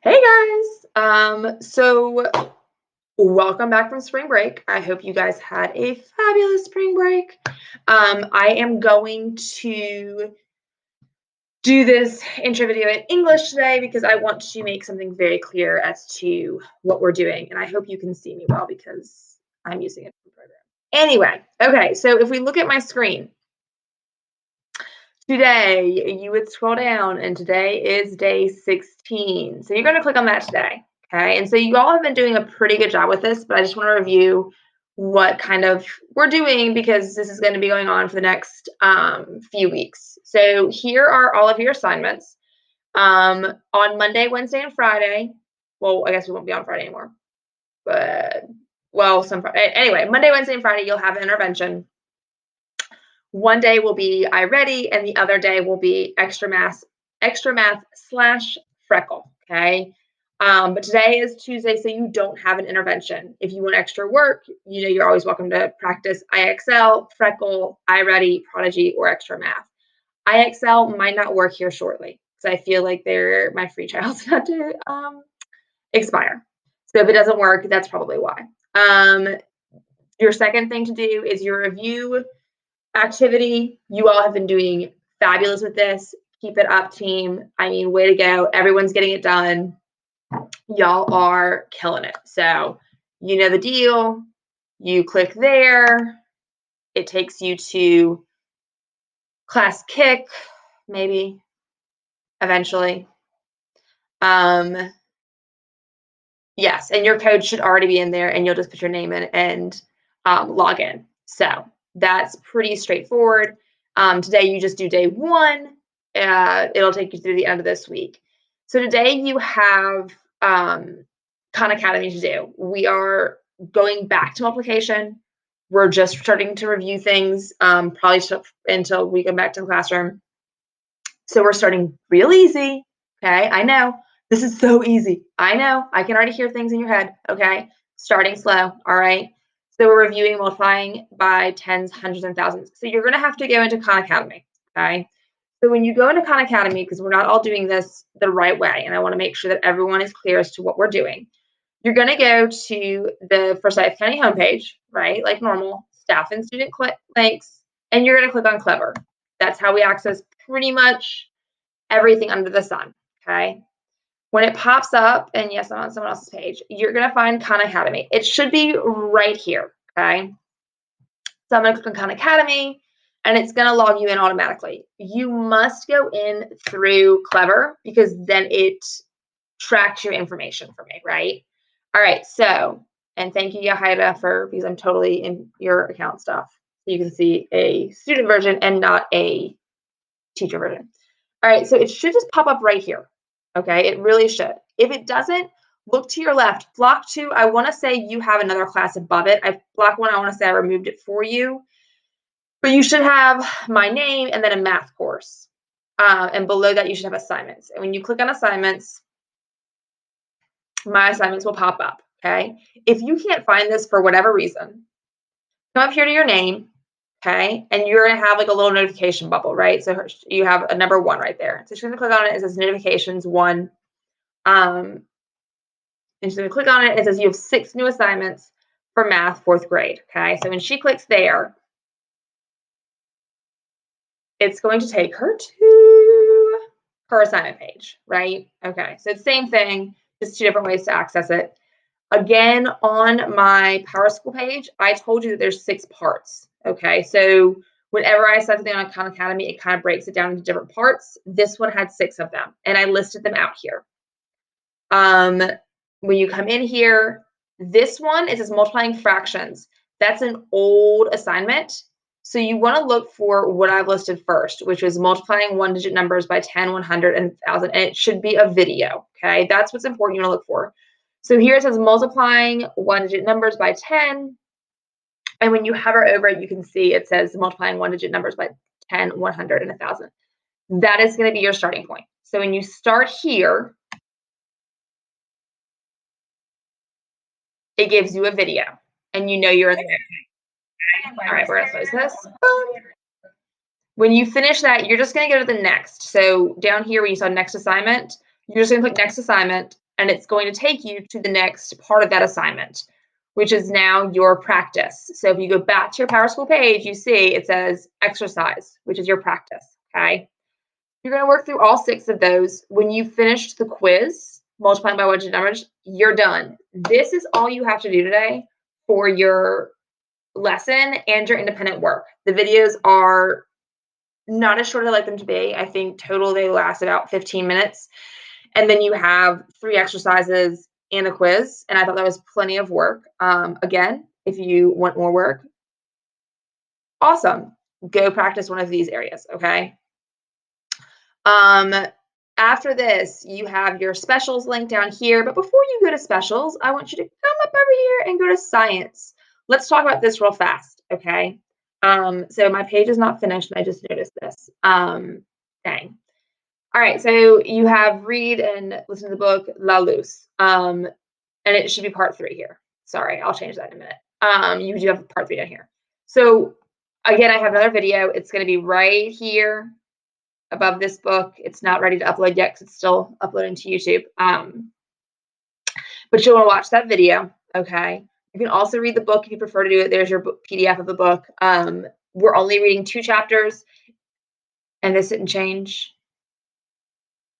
Hey guys! So welcome back from spring break. I hope you guys had a fabulous spring break. I am going to do this intro video in English today because I want to make something very clear as to what we're doing. And I hope you can see me well because I'm using a different program. Anyway, okay, so if we look at my screen, today you would scroll down and today is day 16. So you're going to click on that today. Okay, and so you all have been doing a pretty good job with this, but I just want to review what kind of we're doing because this is going to be going on for the next few weeks. So here are all of your assignments. On Monday, Wednesday, and Friday, well, I guess we won't be on Friday anymore, but well, anyway, Monday, Wednesday, and Friday, you'll have an intervention. One day will be I Ready, and the other day will be extra math / freckle. Okay. But today is Tuesday, so you don't have an intervention. If you want extra work, you're always welcome to practice IXL, freckle, I Ready, prodigy, or extra math. IXL might not work here shortly because I feel like my free trial's about to expire. So if it doesn't work, that's probably why. Your second thing to do is your review activity. You all have been doing fabulous with this. Keep it up, team. I mean, way to go. Everyone's getting it done. Y'all are killing it. So you know the deal. You click there. It takes you to class kick, maybe, eventually. Yes, and your code should already be in there, and you'll just put your name in and log in. So that's pretty straightforward. Today you just do day one. It'll take you through the end of this week. So today you have Khan Academy to do. We are going back to multiplication. We're just starting to review things, probably until we go back to the classroom. So we're starting real easy. Okay, I know. This is so easy. I know. I can already hear things in your head. Okay, starting slow. All right. So we're reviewing multiplying by tens, hundreds, and thousands. So you're going to have to go into Khan Academy. Okay. So when you go into Khan Academy, because we're not all doing this the right way, and I want to make sure that everyone is clear as to what we're doing, you're going to go to the Forsyth County homepage, right? Like normal, staff and student links, and you're going to click on Clever. That's how we access pretty much everything under the sun. Okay. When it pops up, and yes, I'm on someone else's page, you're going to find Khan Academy. It should be right here. Okay. So I'm going to click on Khan Academy, and it's going to log you in automatically. You must go in through Clever because then it tracks your information for me, right? All right. So, and thank you, Yahida, because I'm totally in your account stuff. You can see a student version and not a teacher version. All right, so it should just pop up right here. Okay, it really should. If it doesn't, look to your left. Block 2, I want to say you have another class above it. Block 1, I want to say I removed it for you. But you should have my name and then a math course. And below that, you should have assignments. And when you click on assignments, my assignments will pop up. Okay, if you can't find this for whatever reason, come up here to your name. Okay, and you're going to have like a little notification bubble, right? So you have a number 1 right there. So she's going to click on it. It says notifications 1. And she's going to click on it. And it says you have 6 new assignments for math 4th grade. Okay, so when she clicks there, it's going to take her to her assignment page, right? Okay, so it's the same thing, just 2 different ways to access it. Again, on my PowerSchool page, I told you that there's 6 parts. Okay, so whenever I set something on Khan Academy, it kind of breaks it down into different parts. This one had 6 of them, and I listed them out here. When you come in here, this one, it says multiplying fractions. That's an old assignment. So you want to look for what I've listed first, which is multiplying 1-digit numbers by 10, 100, and 1,000. And it should be a video. Okay, that's what's important you want to look for. So here it says multiplying 1-digit numbers by 10. And when you hover over it, you can see it says multiplying 1-digit numbers by 10, 100, and 1,000. That is going to be your starting point. So when you start here, it gives you a video, and you know you're in the right place. All right, we're going to close this. When you finish that, you're just going to go to the next. So down here where you saw next assignment, you're just going to click next assignment, and it's going to take you to the next part of that assignment, which is now your practice. So if you go back to your PowerSchool page, you see it says exercise, which is your practice, okay? You're going to work through all 6 of those. When you finished the quiz, multiplying by wedge numbers, you're done. This is all you have to do today for your lesson and your independent work. The videos are not as short as I like them to be. I think total they last about 15 minutes. And then you have 3 exercises and a quiz. And I thought that was plenty of work. Again, if you want more work, awesome. Go practice one of these areas, okay? After this, you have your specials link down here. But before you go to specials, I want you to come up over here and go to science. Let's talk about this real fast, okay? So my page is not finished, and I just noticed this. Dang. All right, so you have read and listen to the book La Luz, and it should be part 3 here. Sorry, I'll change that in a minute. You do have part 3 down here. So again, I have another video. It's going to be right here above this book. It's not ready to upload yet because it's still uploading to YouTube. But you'll want to watch that video, okay? You can also read the book if you prefer to do it. There's your PDF of the book. We're only reading 2 chapters, and this didn't change.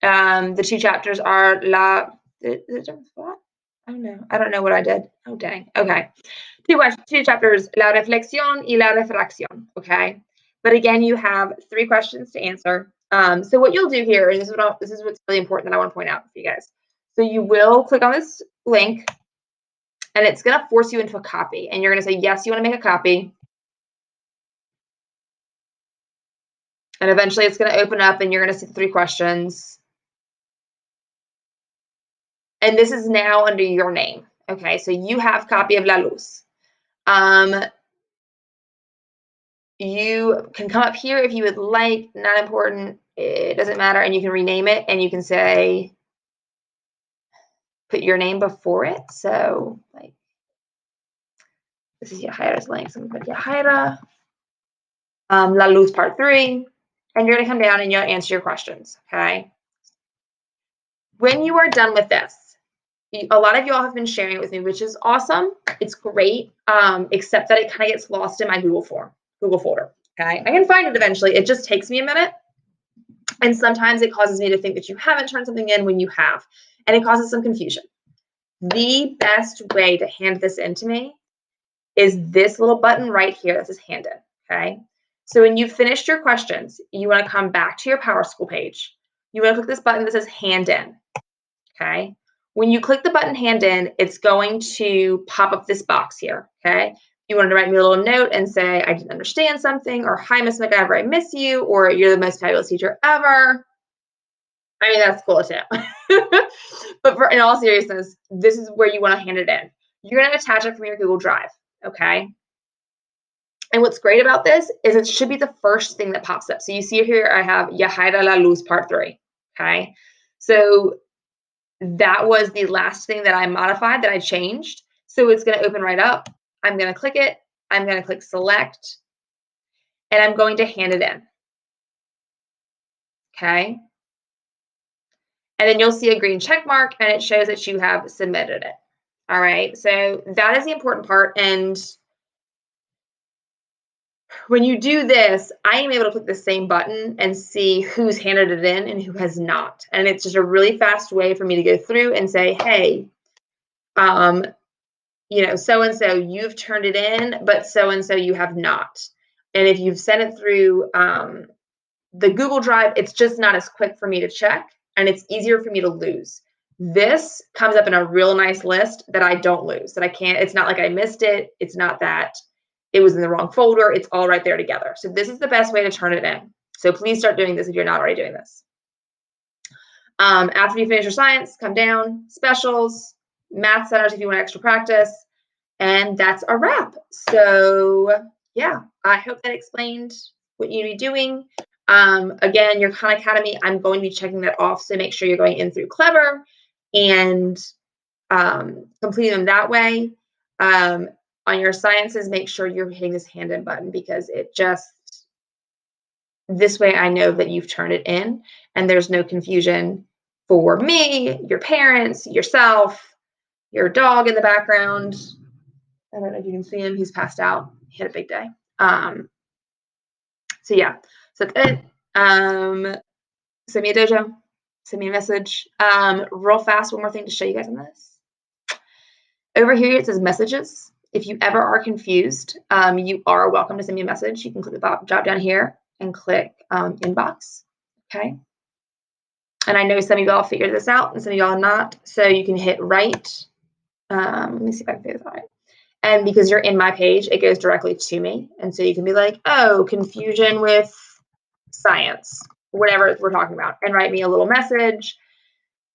The 2 chapters are what? I don't know. I don't know what I did. Oh, dang. Okay. 2 chapters, la reflexión y la refracción, okay? But again, you have 3 questions to answer. So what you'll do here, and this is what's really important that I want to point out for you guys. So you will click on this link, and it's going to force you into a copy. And you're going to say, yes, you want to make a copy. And eventually it's going to open up, and you're going to see the 3 questions. And this is now under your name. Okay, so you have copy of La Luz. You can come up here if you would like, not important, it doesn't matter, and you can rename it, and you can say, put your name before it. So, like, this is Yahaira's link, so I'm going to put Yahaira, La Luz Part 3, and you're going to come down and you'll answer your questions, okay? When you are done with this, a lot of y'all have been sharing it with me, which is awesome. It's great, except that it kind of gets lost in my Google folder. Okay, I can find it eventually. It just takes me a minute, and sometimes it causes me to think that you haven't turned something in when you have, and it causes some confusion. The best way to hand this in to me is this little button right here that says hand in. Okay, so when you've finished your questions, you want to come back to your PowerSchool page. You want to click this button that says hand in. Okay. When you click the button hand in, it's going to pop up this box here, okay? You wanted to write me a little note and say, I didn't understand something, or hi, Miss McIver, I miss you, or you're the most fabulous teacher ever. I mean, that's cool too. But in all seriousness, this is where you want to hand it in. You're going to attach it from your Google Drive, okay? And what's great about this is it should be the first thing that pops up. So you see here, I have Yahaira La Luz Part 3, okay? So that was the last thing that I modified, that I changed. So it's going to open right up. I'm going to click it. I'm going to click select, and I'm going to hand it in. Okay. And then you'll see a green check mark, and it shows that you have submitted it. All right. So that is the important part. And when you do this, I am able to click the same button and see who's handed it in and who has not. And it's just a really fast way for me to go through and say, hey, you know, so-and-so, you've turned it in, but so-and-so, you have not. And if you've sent it through the Google Drive, it's just not as quick for me to check, and it's easier for me to lose. This comes up in a real nice list that I don't lose, that I can't, it's not like I missed it. It's not that it was in the wrong folder. It's all right there together. So this is the best way to turn it in. So please start doing this if you're not already doing this. After you finish your science, come down, specials, math centers if you want extra practice, and that's a wrap. So yeah, I hope that explained what you need to be doing. Again, your Khan Academy, I'm going to be checking that off, so make sure you're going in through Clever and completing them that way. On your sciences, make sure you're hitting this hand in button, because it just, this way I know that you've turned it in and there's no confusion for me, your parents, yourself, your dog in the background. I don't know if you can see him. He's passed out. He had a big day. So yeah, so that's it. Send me a dojo. Send me a message. Real fast, one more thing to show you guys on this. Over here, it says messages. If you ever are confused, you are welcome to send me a message. You can click the drop down here and click inbox. Okay. And I know some of y'all figured this out and some of y'all not. So you can hit write. Let me see if I can figure this out right. And because you're in my page, it goes directly to me. And so you can be like, oh, confusion with science, whatever we're talking about, and write me a little message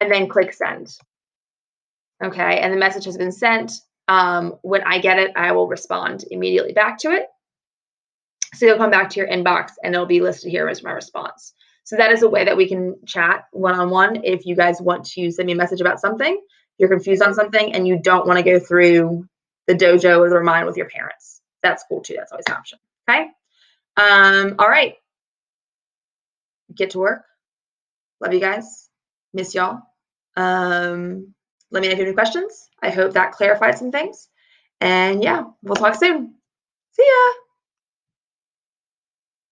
and then click send. Okay, and the message has been sent. When I get it, I will respond immediately back to it. So you'll come back to your inbox and it'll be listed here as my response. So that is a way that we can chat one-on-one if you guys want to send me a message about something, you're confused on something, and you don't want to go through the dojo or the remind with your parents. That's cool too. That's always an option. Okay. All right. Get to work. Love you guys. Miss y'all. Let me know if you have any questions. I hope that clarified some things. And yeah, we'll talk soon. See ya.